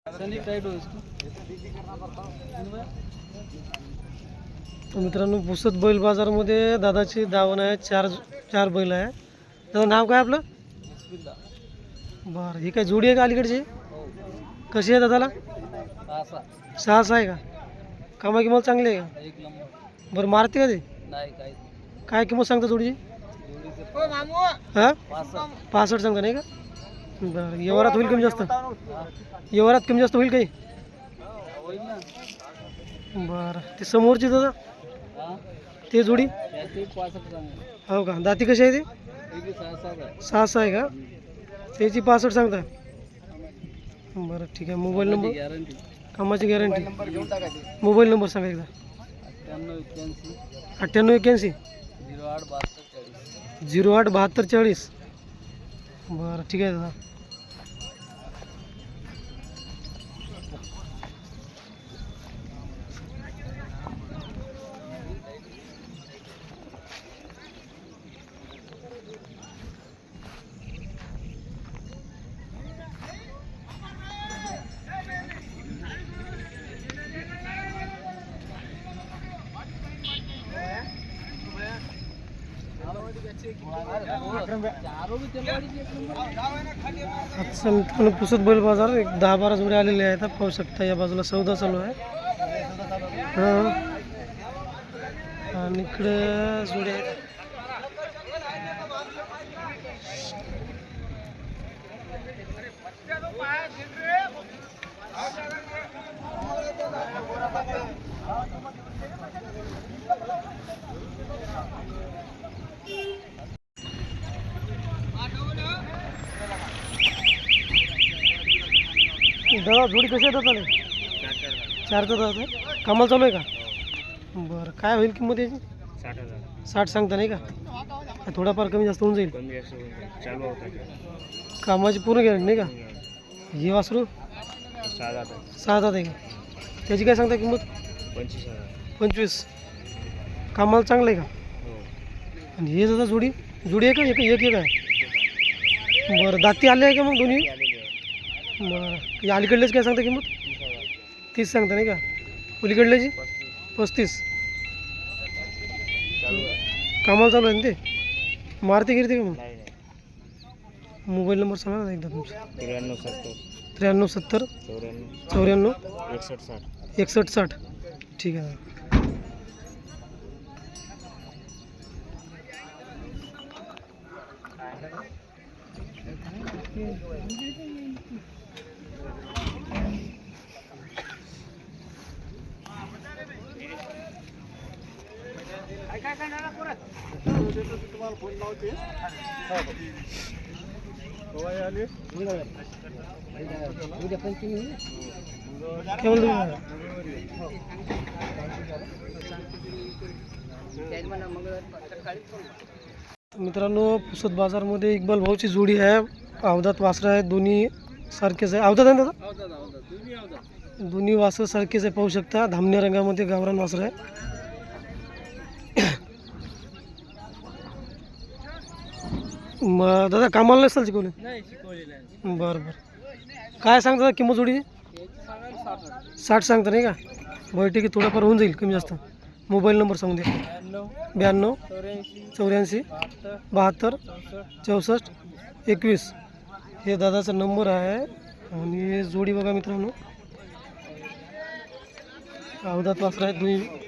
तर मित्रांनो पुसद बैल बाजारमध्ये दादाची दावण आहे. चार बैल आहे. दादा नाव काय आपलं? बरं, ही काय जोडी आहे का अलीकडची? कशी आहे दादाला? 6 आहे का? कामा किंमत चांगली आहे का? बरं, मारते का ते? काय किंमत सांगता जोडीची? हां, 65 सांगता नाही का? बरं, व्यवहारात होईल कमी जास्त? व्यवहारात कमी जास्त होईल काही? बरं, ते समोरची दादा ते जोडी हो का? दाती कशी आहे ते? 6 आहे का? त्याची 65 सांगता? बरं ठीक आहे. Mobile number? कामाची गॅरंटी. मोबाईल नंबर सांगा एकदा. 9881 087240. बरं ठीक आहे दादा. आजचा मित्रांनो पुसद बैल बाजार एक 10-12 जोडे आलेले आहेत. पाहू शकता या बाजूला सौदा चालू आहे. हां, आणि इकडे जोडे आहेत. दादा जोडी कशी आहे दादा? 4 दादा आहे. कामाला चालू आहे का? बरं, काय होईल किंमत याची? 60 सांगता नाही का? थोडाफार कमी जास्त होऊन जाईल. कामाची पूर्ण गॅरंटी नाही का? हे वासरू 6 दादा आहे का? त्याची काय सांगता किंमत? 25. कामाला चांगलं आहे का? आणि हे दादा जोडी आहे का? एक आहे? बरं, दाती आले आहे का मग दोन्ही? बरं, या अलीकडल्याची काय सांगता किंमत? 30 सांगता नाही का? पलीकडल्याची 35. कामाला चालू आहे ना ते? मारते गिरते का मग? मोबाईल नंबर सांगा ना एकदा तुमचा. 93 70 94 61 60. ठीक आहे. मित्रांनो पुसद बाजारमध्ये इक्बाल भाऊची जोडी आहे. अवधात वासरं आहेत. दोन्ही सारखेच आहे. अवधात आहे ना दादा? दोन्ही वासरं सारखेच आहे. पाहू शकता धामण्या रंगामध्ये गावरान वासरं आहे. मग दादा कामाला नसेल शिकवले? बरं बरं. काय सांगता किंमत जोडी? 60 सांगता नाही का? बरं ठीक आहे. थोडंफार होऊन जाईल कमी जास्त. मोबाईल नंबर सांगून द्या. 92 84 72 64 21. हे दादाचा नंबर आहे. आणि जोडी बघा मित्रांनो अवधात वासरं आहेत दोन्ही.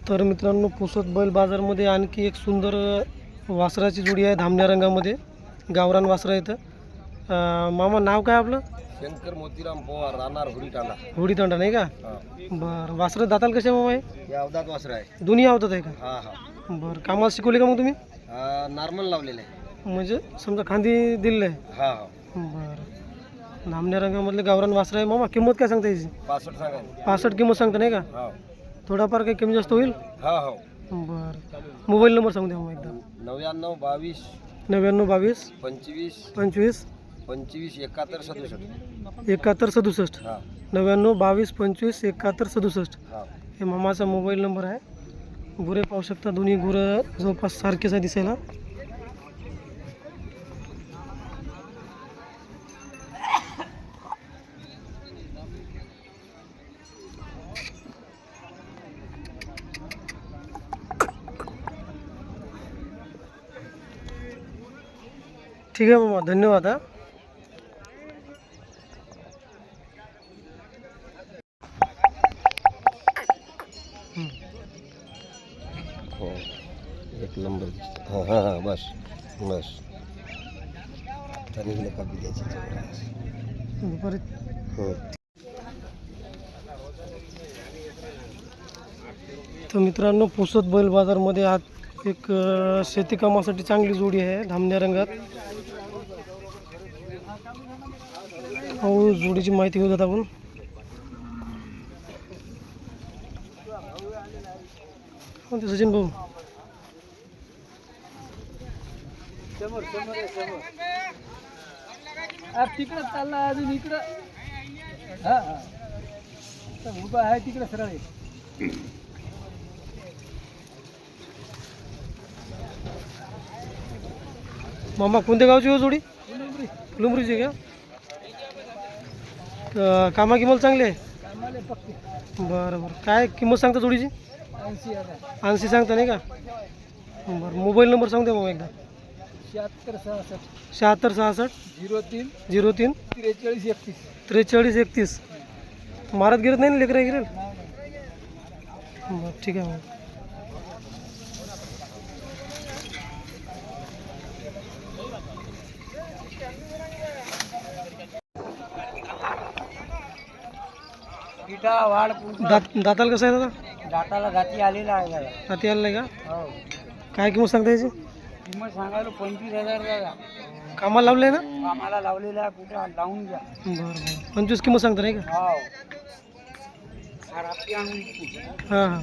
तर मित्रांनो पुसद बैल बाजारमध्ये आणखी एक सुंदर वासराची जोडी आहे. धामण्या रंगामध्ये गावरान वासरं येतं. मामा नाव काय आपलं? शंकर मोतीराम पवार, राहणार हुडीतांडा नाही का? बरं, वासरं दाताल कशा मामा आहे? हे अवधात वासर आहे. दोन्ही अवधात आहे का? हा. बरं, कामाला शिकवले का मग तुम्ही? नॉर्मल लावलेलं आहे. म्हणजे समजा खांदी दिलेलं आहे? हा. बरं, धामण्या रंगामधले गावरान वासरं आहे. मामा किंमत काय सांगता याची? 65 सांगा. 65 किंमत सांगता नाही का? हा. थोडाफार काही कमी जास्त होईल? हा. बरं मोबाईल नंबर सांगू द्या मग एकदा. 99 22 99 22 25 25 25 71 67. 71 67. हां 99 22 25 71 67. हां. हे मामाचा मोबाईल नंबर आहे. गुरे पाहू शकता, दोन्ही गुरं जवळपास सारखेच आहे दिसायला. ठीक आहे मामा, धन्यवाद. हा हो एक नंबर. हां हां हां बस बस. त्यांनी कापी द्यायची. दुपारी हो. तर मित्रांनो, पुसद बैल बाजारमध्ये आज एक शेती कामासाठी चांगली जोडी आहे धामण्या रंगात. हो, जोडीची माहिती घेऊयात आपण. हो ते सचिन भाऊ, तिकडं चालला अजून इकडं. हा उभा आहे तिकडं सरळ. मामा कोणत्या गावची हो जोडी? फुलंब्रीची का? कामा किंमत चांगली आहे. बरं बरं, काय किंमत सांगता जोडीची? 80 सांगता नाही का? बरं मोबाईल नंबर सांगते मग एकदा. 76 66 03 03 43 31. 43 31. मारत गिरत नाही ना लेकरं गिरेल? बरं ठीक आहे मग. वाढ दाताल कसं आहे दादा? दाताला गाती आलेला आहे दादा. दाती आलं नाही का? हो काय किंमत सांगता याची? किंमत सांगायला 25,000 दादा. कामाला लावले ना? आम्हाला लावलेला आहे, कुठं लावून घ्या. बरं बरं, 25 किंमत सांगता नाही का? हो रात्री आणून विकू. हां हां,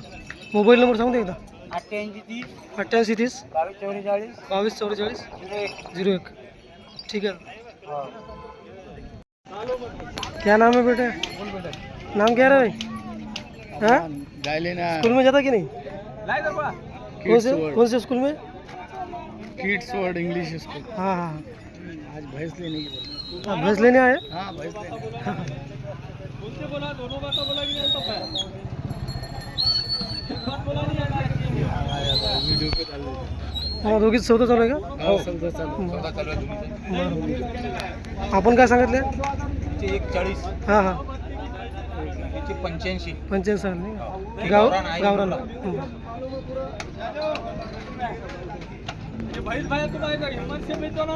मोबाईल नंबर सांगू दे एकदा. 88 30 88 30 22 44 22 44 01. 01. ठीक है. हो क्या नाम है बेटे? नाम क्या है भाई? हाँ, स्कूल में जाता कि नहीं? कौन से स्कूल में? Kids word English school. हाँ हाँ आज भैंस लेने की. हाँ, भैंस लेने आए. हाँ भैंस लेने. व्हिडिओ पे चालू आहे. हाँ, दोघीच सौदा चालू आहे का? हो समजा चालू. बरं. आपण काय सांगितले? 40. हां हां, 85. 85 सांग नाही. गावरान. भाई तुम आएगा हिम्मत से बेचो ना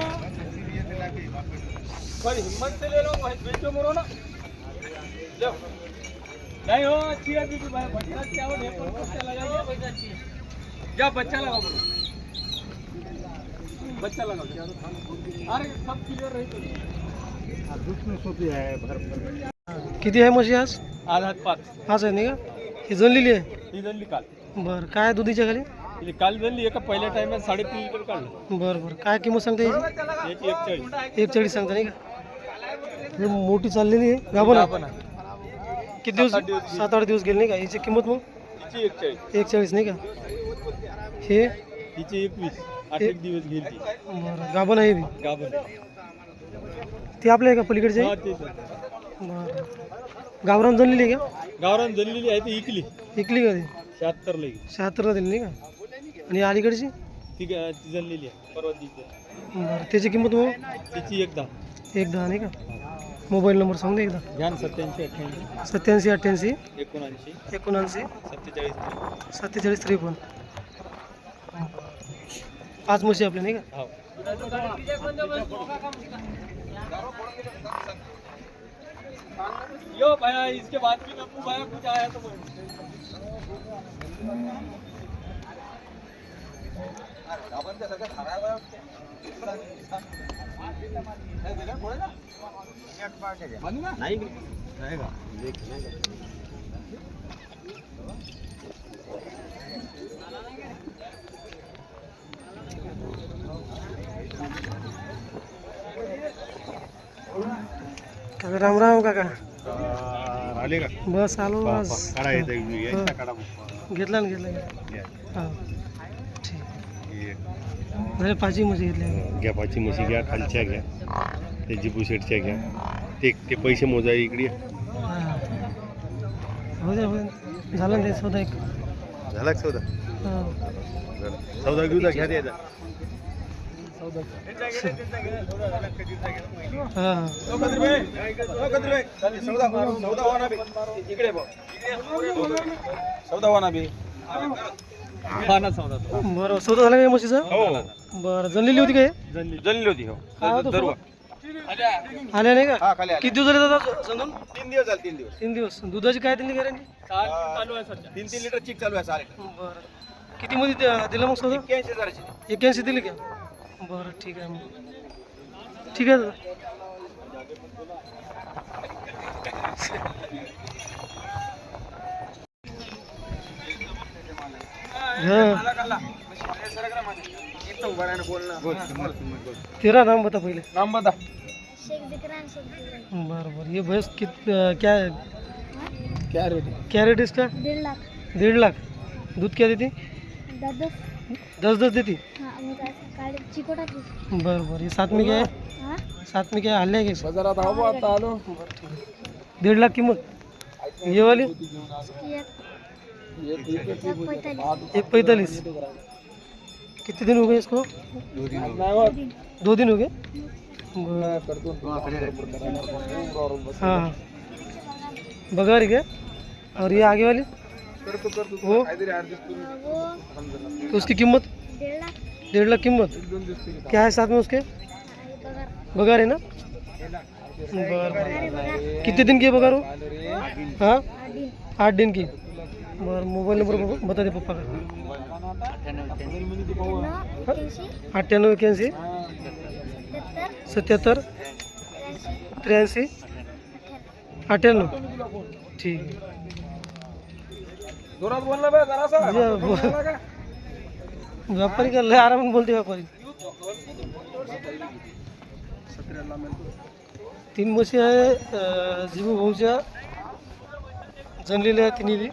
भाई, हिम्मत से ले लो भाई, बेचो मोरो ना. लो नहीं हो अच्छी है बीबी भाई. बच्चा क्या हो ढेर पर बच्चा लगाइए. पैसा अच्छी है. जा बच्चा लगाओ बोलो. बच्चा लगाओ. अरे सब क्लियर रही तो दुख में सोती है भर. किती आहे म्हशी आज? आज हात 5. पाच आहे नाही का? ही जनलेली आहे. ही जणली काल. बरं, काय दुधीच्या खाली? ही काल जणली एका पहिल्या टाइमात 3.5 लिटर काढलं. बरं बरं, काय किंमत सांगता याची? याची 41. 41 सांगता नाही का? ही मोठी चाललेली आहे गाभण आपण आहे. किती दिवस? 7-8 दिवस गेले नाही का? याची किंमत मग हिची 41. 41 नाही का? हे हिची 21. 8 दिवस गेली ती. बरं, गाभण आहे बी. गाभण. ती आपल्या आहे का पलीकडचे? हा तेच. बरं, गावरान जनलेली आहे का? गावरान जणलेली आहे ती इकली. इकली का ती? 76 ला 76ला दिली नाही का? आणि अलीकडची? ती जणलेली आहे परवा दिवशी. बरं, त्याची किंमत मग? तिची 1 10. 1-10 नाही का? मोबाईल नंबर सांगू दे एकदा. ध्यान 87 88 87 88 79 79 47. 47 53. 5 म्हशी आपल्या नाही का? हो. यो भैया इसके बाद भी नप्पू भैया कुछ आया तो राम राम काका. आले का बस आलो आज. काढा येते यायचा काढा घेतला ना घेतला. हां ठीक. झाले पाचही म्हशी घेतल्या. घ्या पाची म्हशी घ्या, खालच्या घ्या, ते जिबू सेटच्या घ्या, ते पैसे मोजा इकडे. हां हो द्या झालं ना ते सौदा एक. झाला का सौदा? हां सौदा घेऊ द्या, घ्या द्यायचा. हां बरं सौदा झाला का म्हशीचा? बरं जनलेली होती काय? जणली होती हो. काय होतं दरवा. आल्या नाही का? हा, खाली आल्या. किती दिवस झाले दादा समजून? 3 दिवस झाले, 3 दिवस. 3 दिवस. दुधाची काय दिली गॅरंटी? 3 लिटर चिक चालू आहे सारे. बरं किती मध्ये दिलं मग सौदा? 81,000 81 दिली का? बरं ठीक आहे मग. ठीक आहे दादा. तेरा नाम बता पहले. नाम बता. बरं बरं ये भैंस क्या क्या रेट? क्या रेट इसका? 1.5 लाख. 1.5 लाख. दूध क्या देती? 10 देती. चिकोटा बरं बरं ये साथ में क्या है? साथ में क्या है? हल्ले के बाजारात हवं आता आलो. 1.5 लाख कीमत. ये वाली 1.45. कितने दिन हो गए इसको? 2 दिन हो गए. हाँ हाँ बघा क्या? और ये आगे वाली वो तो उसकी कीमत 1.5 लाख कीमत. क्या है साथ में उसके? बघार है ना? बरं कितने दिन की है बघार वो? हाँ 8 दिन की. बरं मोबाईल नंबर बता दे पप्पा का. 98 81 77 83 98. ठीक आहे. जोरात बोल ना बे जरासा. व्यापारी का लय आरामात बोलते व्यापारी. 3 म्हशी आहे जिबू भाऊच्या जनलेल्या आहे तिन्ही बी.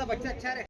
बच्चा अच्छा रे.